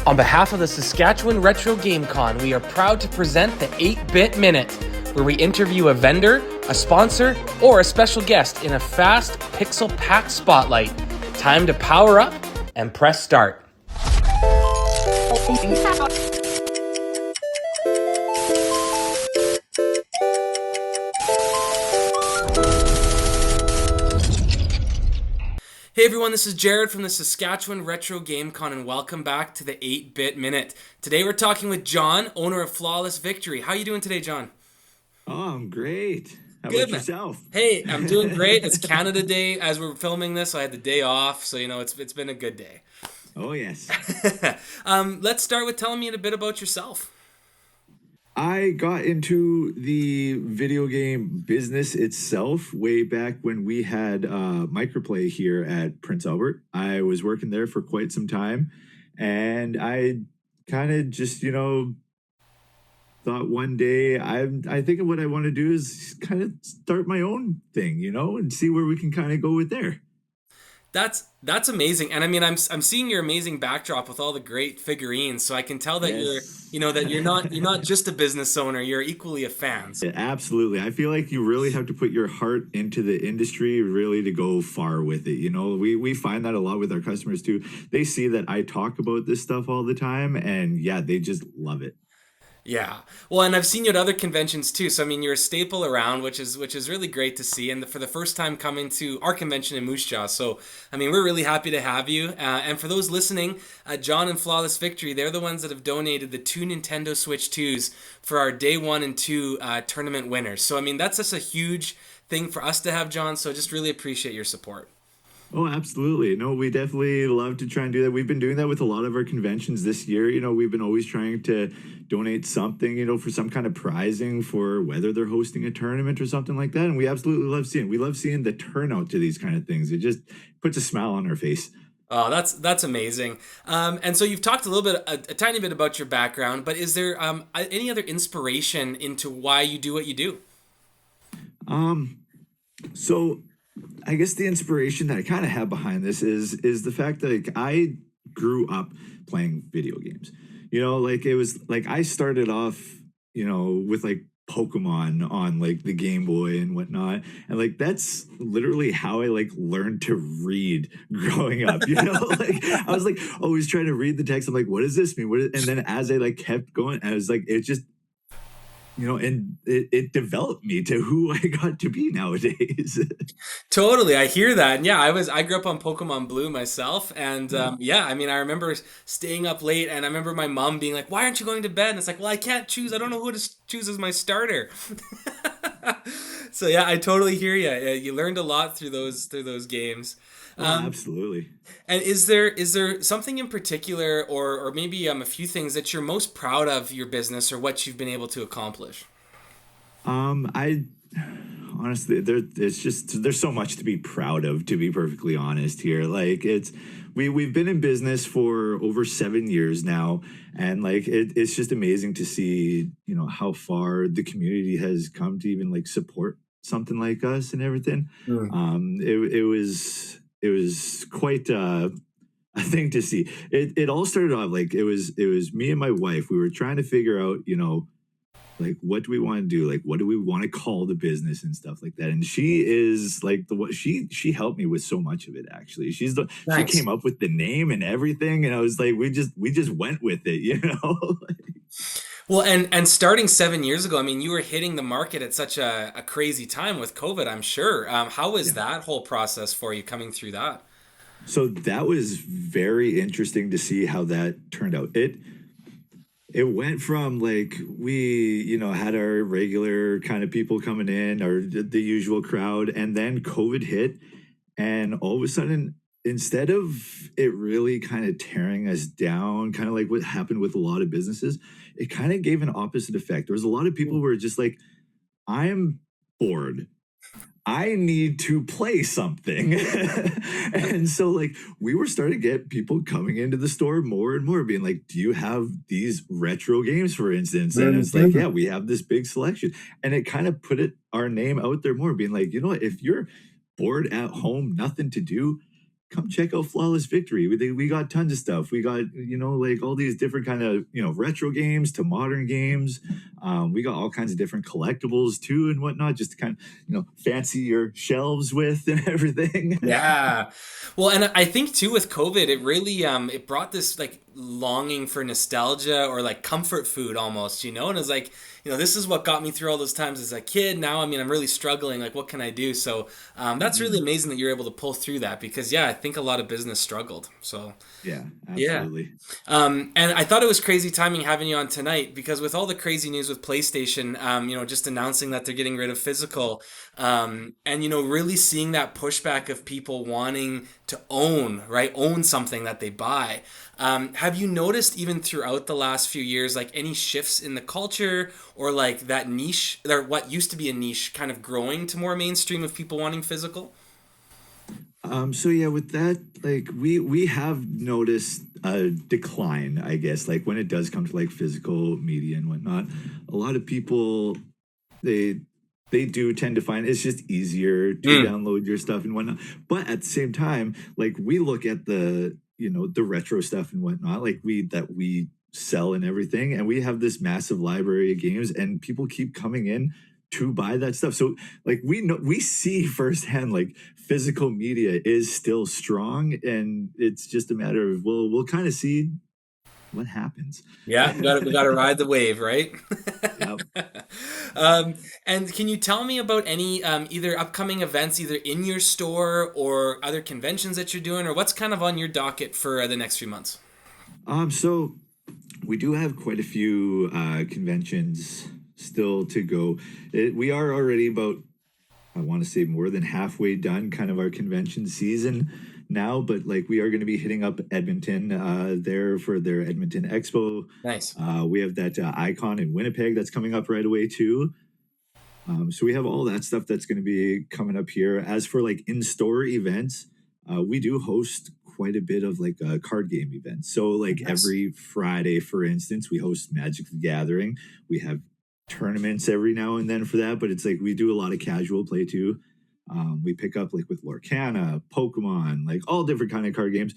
On behalf of the Saskatchewan Retro GameCon, we are proud to present the 8-Bit Minute, where we interview a vendor, a sponsor, or a special guest in a fast, pixel-packed spotlight. Time to power up and press start. Hey everyone, this is Jared from the Saskatchewan Retro GameCon, and welcome back to the 8-Bit Minute. Today we're talking with John, owner of Flawless Victory. How are you doing today, John? Oh, I'm great. How Good, about man. yourself? Hey, I'm doing great. It's Canada Day as we're filming this, so I had the day off, so it's been a good day. Oh, yes. Let's start with telling me a bit about yourself. I got into the video game business itself way back when we had Microplay here at Prince Albert. I was working there for quite some time, and I kind of just, thought one day I think what I want to do is kind of start my own thing, and see where we can kind of go with there. That's amazing, and I mean I'm seeing your amazing backdrop with all the great figurines, so I can tell that Yes. you're not just a business owner, you're equally a fan. Yeah, absolutely. I feel like you really have to put your heart into the industry really to go far with it. We find that a lot with our customers too. They see that I talk about this stuff all the time, and yeah, they just love it. Yeah. Well, and I've seen you at other conventions too. So I mean, you're a staple around, which is really great to see. And for the first time coming to our convention in Moose Jaw. So I mean, we're really happy to have you. And for those listening, John and Flawless Victory, they're the ones that have donated the 2 Nintendo Switch 2s for our day 1 and 2 tournament winners. So I mean, that's just a huge thing for us to have, John. So just really appreciate your support. Oh, absolutely. No, we definitely love to try and do that. We've been doing that with a lot of our conventions this year. We've been always trying to donate something, for some kind of prizing for whether they're hosting a tournament or something like that. And we absolutely love seeing it. We love seeing the turnout to these kind of things. It just puts a smile on our face. Oh, that's amazing. And so you've talked a little bit, a tiny bit about your background, but is there any other inspiration into why you do what you do? So I guess the inspiration that I kind of have behind this is the fact that I grew up playing video games. It was like I started off, with Pokemon on the Game Boy and whatnot. And that's literally how I learned to read growing up. I was always trying to read the text. I'm like, what does this mean? And then as I kept going, I was it just and it developed me to who I got to be nowadays. Totally, I hear that. And yeah, I grew up on Pokemon Blue myself, and yeah, I mean, I remember staying up late, and I remember my mom being like, "Why aren't you going to bed?" And it's like, "Well, I can't choose. I don't know who to choose as my starter." So yeah, I totally hear you. You learned a lot through those games. Oh, absolutely. And is there something in particular, or maybe a few things that you're most proud of your business or what you've been able to accomplish? I honestly, there's so much to be proud of, to be perfectly honest here. We've been in business for over 7 years now, and it's just amazing to see, how far the community has come to even support something like us and everything. It was quite a thing to see. It all started off it was me and my wife. We were trying to figure out, what do we want to do? What do we want to call the business and stuff like that? And she is she helped me with so much of it, actually. She came up with the name and everything. And I was we just went with it, Well, and starting 7 years ago, I mean, you were hitting the market at such a crazy time with COVID, I'm sure. How was that whole process for you coming through that? So that was very interesting to see how that turned out. It went from we had our regular kind of people coming in, or the usual crowd, and then COVID hit, and all of a sudden, instead of it really kind of tearing us down, kind of like what happened with a lot of businesses, it kind of gave an opposite effect. There was a lot of people who were just I'm bored. I need to play something. And so we were starting to get people coming into the store more and more being do you have these retro games, for instance? And it's yeah, we have this big selection. And it kind of put our name out there more, being what, if you're bored at home, nothing to do, come check out Flawless Victory. We got tons of stuff. We got, like all these different kind of, retro games to modern games. We got all kinds of different collectibles too and whatnot, just to kind of, fancy your shelves with and everything. Yeah. Well, and I think too with COVID, it really it brought this like longing for nostalgia or like comfort food almost, and it's like, this is what got me through all those times as a kid. Now, I mean, I'm really struggling. Like, what can I do? So that's really amazing that you're able to pull through that because, yeah, I think a lot of business struggled. So, Yeah, yeah. absolutely. And I thought it was crazy timing having you on tonight because with all the crazy news with PlayStation, just announcing that they're getting rid of physical, and really seeing that pushback of people wanting to own, right, own something that they buy. Have you noticed even throughout the last few years, like any shifts in the culture or like that niche or what used to be a niche kind of growing to more mainstream of people wanting physical? So yeah, with that, like we have noticed a decline, I guess, like when it does come to like physical media and whatnot. A lot of people they they do tend to find it's just easier to Mm, download your stuff and whatnot. But at the same time, like we look at the retro stuff and whatnot, like we sell and everything, and we have this massive library of games, and people keep coming in to buy that stuff. So like we see firsthand like physical media is still strong, and it's just a matter of we'll kind of see what happens. yeah, we got to ride the wave, right? Yep. um, and can you tell me about any either upcoming events, either in your store or other conventions that you're doing, or what's kind of on your docket for the next few months? So we do have quite a few conventions still to go. We are already about, I want to say, more than halfway done, kind of our convention season now. But like we are going to be hitting up Edmonton there for their Edmonton Expo. Nice. We have that Icon in Winnipeg that's coming up right away too. So we have all that stuff that's going to be coming up here. As for like in-store events, we do host quite a bit of like card game events. So like Nice. every Friday, for instance, we host Magic the Gathering. We have tournaments every now and then for that, but it's like we do a lot of casual play too. We pick up like with Lorcana, Pokemon, like all different kind of card games.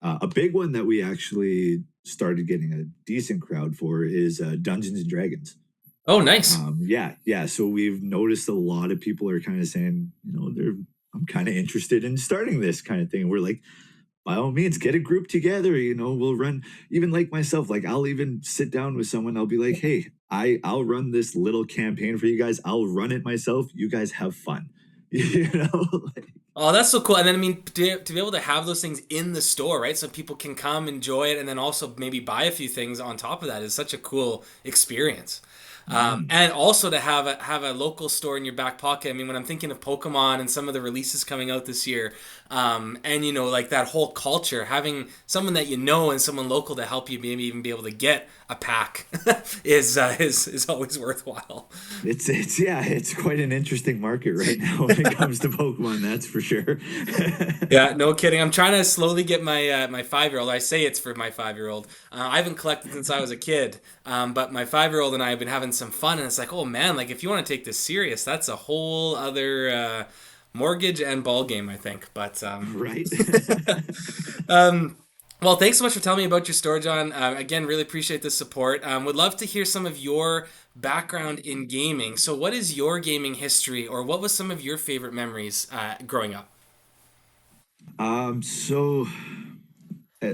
A big one that we actually started getting a decent crowd for is Dungeons and Dragons. Oh, nice. Yeah. So we've noticed a lot of people are kind of saying, I'm kind of interested in starting this kind of thing. We're like, by all means, get a group together. We'll run. Even like myself, like I'll even sit down with someone. I'll be like, hey, I'll run this little campaign for you guys. I'll run it myself. You guys have fun. you know, like, Oh, that's so cool. And then, I mean, to be able to have those things in the store, right? So people can come enjoy it and then also maybe buy a few things on top of that is such a cool experience. mhm. And also to have a local store in your back pocket. I mean, when I'm thinking of Pokemon and some of the releases coming out this year, and like that whole culture, having someone that and someone local to help you maybe even be able to get a pack is always worthwhile. It's quite an interesting market right now when it comes to Pokemon. That's for sure. Yeah, no kidding. I'm trying to slowly get my 5-year-old. I say it's for my 5-year-old. I haven't collected since I was a kid, but my 5-year-old and I have been having some fun, and it's like, oh man, like if you want to take this serious, that's a whole other mortgage and ball game, I think. But Right. um, well, thanks so much for telling me about your store, John. Again, really appreciate the support. Would love to hear some of your background in gaming. So, what is your gaming history, or what was some of your favorite memories growing up? So uh,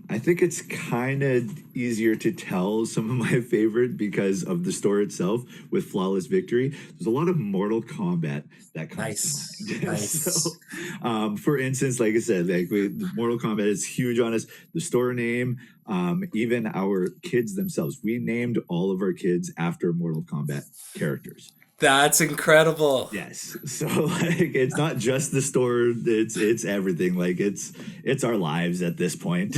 I think it's kind of easier to tell some of my favorite because of the store itself with Flawless Victory. There's a lot of Mortal Kombat that comes to Nice, mind. nice. For instance, like I said, like the Mortal Kombat is huge on us. The store name, even our kids themselves, we named all of our kids after Mortal Kombat characters. That's incredible. Yes. So like it's not just the store, it's everything. Like it's our lives at this point.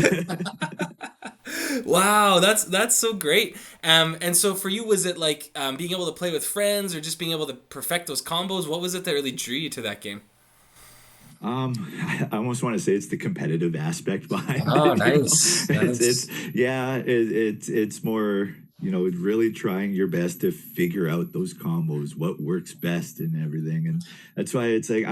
Wow, that's so great. And so for you, was it like being able to play with friends, or just being able to perfect those combos? What was it that really drew you to that game? I almost want to say it's the competitive aspect behind Oh, it. nice, It's nice. yeah, it's more, really trying your best to figure out those combos, what works best and everything. And that's why it's like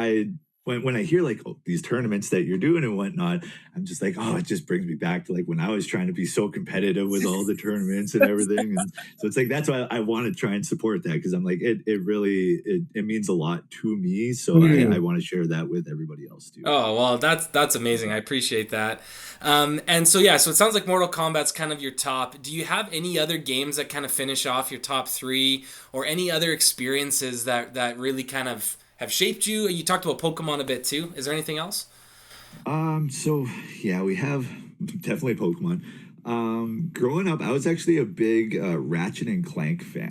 when I hear like, oh, these tournaments that you're doing and whatnot, I'm just like, oh, it just brings me back to like when I was trying to be so competitive with all the tournaments and everything. And so it's like that's why I want to try and support that, because I'm like it really it means a lot to me. So I want to share that with everybody else too. Oh, well, that's amazing. I appreciate that. And so yeah, so it sounds like Mortal Kombat's kind of your top. Do you have any other games that kind of finish off your top three, or any other experiences that really kind of have shaped you? You talked about Pokemon a bit too. Is there anything else? So yeah, we have definitely Pokemon. Growing up, I was actually a big Ratchet and Clank fan.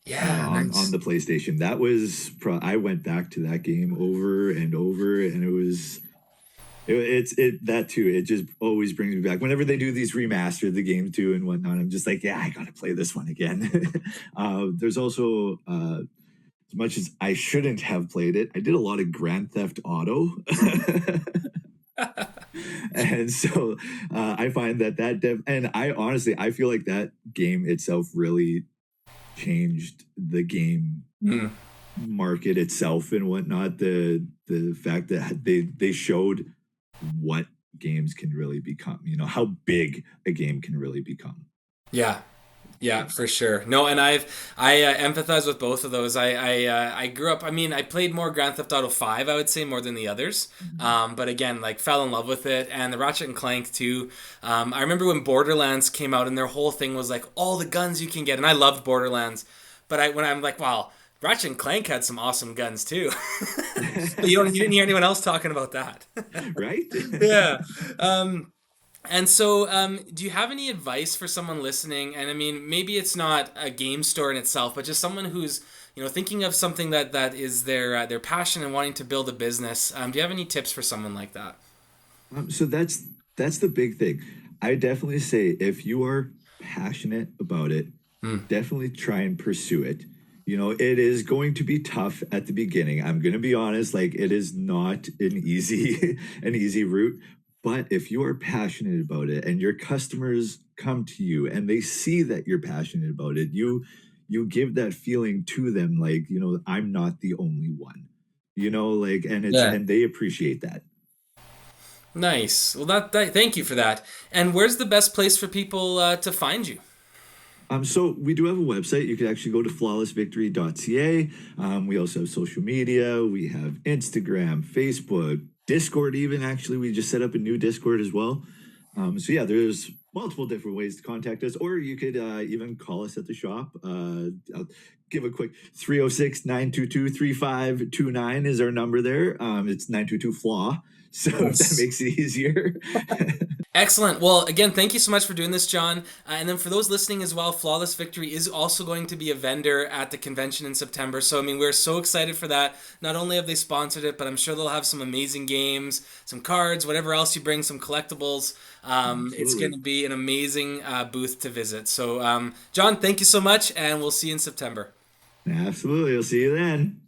Yeah, On nice. the PlayStation. That was I went back to that game over and over, and it was it that too. It just always brings me back. Whenever they do these remaster the game too and whatnot, I'm just like, yeah, I gotta play this one again. There's also as much as I shouldn't have played it, I did a lot of Grand Theft Auto. And so I find and I honestly I feel like that game itself really changed the game Hmm. market itself and whatnot. The fact that they showed what games can really become, how big a game can really become. Yeah, yeah, for sure. No, and I empathize with both of those. I grew up. I mean, I played more Grand Theft Auto 5, I would say, more than the others. But again, like fell in love with it, and the Ratchet and Clank too. I remember when Borderlands came out, and their whole thing was like all the guns you can get, and I loved Borderlands. But when I'm like, wow, Ratchet and Clank had some awesome guns too. You didn't hear anyone else talking about that. Right. Yeah. Um, and so, do you have any advice for someone listening? And I mean, maybe it's not a game store in itself, but just someone who's, thinking of something that is their passion and wanting to build a business. Do you have any tips for someone like that? So that's the big thing. I definitely say if you are passionate about it, Hmm. definitely try and pursue it. It is going to be tough at the beginning. I'm going to be honest, like it is not an easy an easy route, but if you are passionate about it and your customers come to you and they see that you're passionate about it, you give that feeling to them like, I'm not the only one. Like Yeah. and they appreciate that. Nice. Well, thank you for that. And where's the best place for people to find you? So we do have a website. You can actually go to flawlessvictory.ca. We also have social media. We have Instagram, Facebook, Discord. Even actually, we just set up a new Discord as well. So yeah, there's multiple different ways to contact us, or you could even call us at the shop. I'll give a quick 306-922-3529 is our number there. It's 922 flaw. So if that Yes. makes it easier. Excellent. Well, again, thank you so much for doing this, John. And then for those listening as well, Flawless Victory is also going to be a vendor at the convention in September. So, I mean, we're so excited for that. Not only have they sponsored it, but I'm sure they'll have some amazing games, some cards, whatever else you bring, some collectibles. It's going Absolutely. to be an amazing booth to visit. So, John, thank you so much, and we'll see you in September. Absolutely. I'll see you then.